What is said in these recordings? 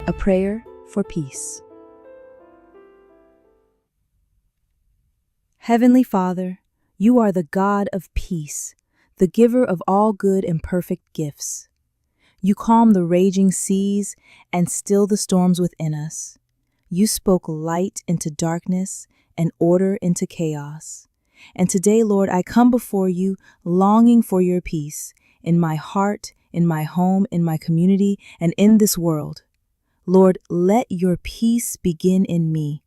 A prayer for peace. Heavenly Father, you are the God of peace, the giver of all good and perfect gifts. You calm the raging seas and still the storms within us. You spoke light into darkness and order into chaos. And today, Lord, I come before you longing for your peace in my heart, in my home, in my community, and in this world. Lord, let your peace begin in me.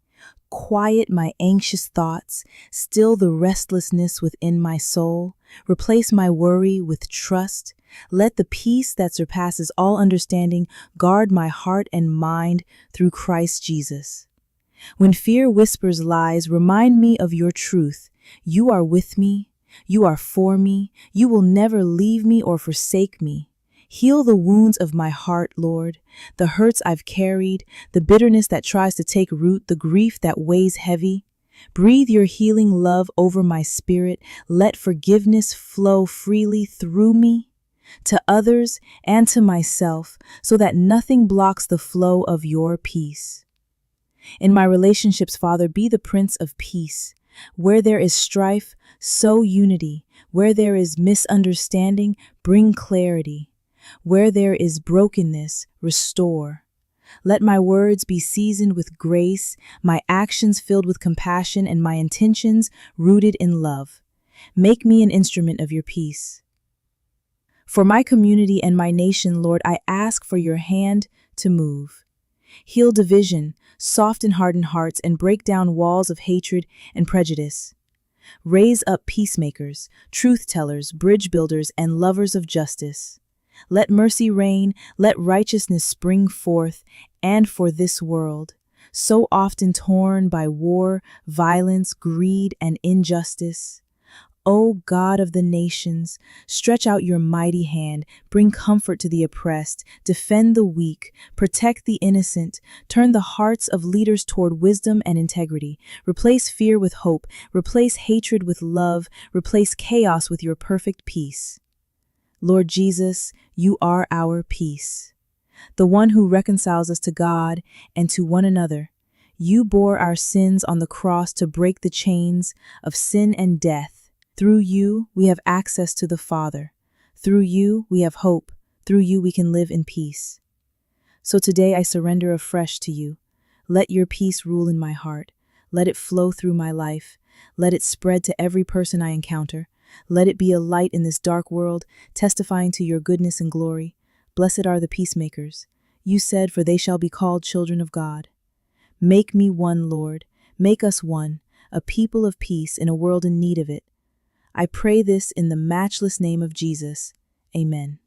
Quiet my anxious thoughts, still the restlessness within my soul, replace my worry with trust. Let the peace that surpasses all understanding guard my heart and mind through Christ Jesus. When fear whispers lies, remind me of your truth. You are with me, you are for me, you will never leave me or forsake me. Heal the wounds of my heart, Lord, the hurts I've carried, the bitterness that tries to take root, the grief that weighs heavy. Breathe your healing love over my spirit. Let forgiveness flow freely through me, to others and to myself, so that nothing blocks the flow of your peace. In my relationships, Father, be the Prince of Peace. Where there is strife, sow unity. Where there is misunderstanding, bring clarity. Where there is brokenness, restore. Let my words be seasoned with grace, my actions filled with compassion, and my intentions rooted in love. Make me an instrument of your peace. For my community and my nation, Lord, I ask for your hand to move. Heal division, soften hardened hearts, and break down walls of hatred and prejudice. Raise up peacemakers, truth-tellers, bridge builders, and lovers of justice. Let mercy reign, let righteousness spring forth, and for this world, so often torn by war, violence, greed, and injustice. O God of the nations, stretch out your mighty hand, bring comfort to the oppressed, defend the weak, protect the innocent, turn the hearts of leaders toward wisdom and integrity, replace fear with hope, replace hatred with love, replace chaos with your perfect peace. Lord Jesus, you are our peace, the one who reconciles us to God and to one another. You bore our sins on the cross to break the chains of sin and death. Through you, we have access to the Father. Through you, we have hope. Through you, we can live in peace. So today, I surrender afresh to you. Let your peace rule in my heart. Let it flow through my life. Let it spread to every person I encounter. Let it be a light in this dark world, testifying to your goodness and glory. Blessed are the peacemakers. You said, for they shall be called children of God. Make me one, Lord. Make us one, a people of peace in a world in need of it. I pray this in the matchless name of Jesus. Amen.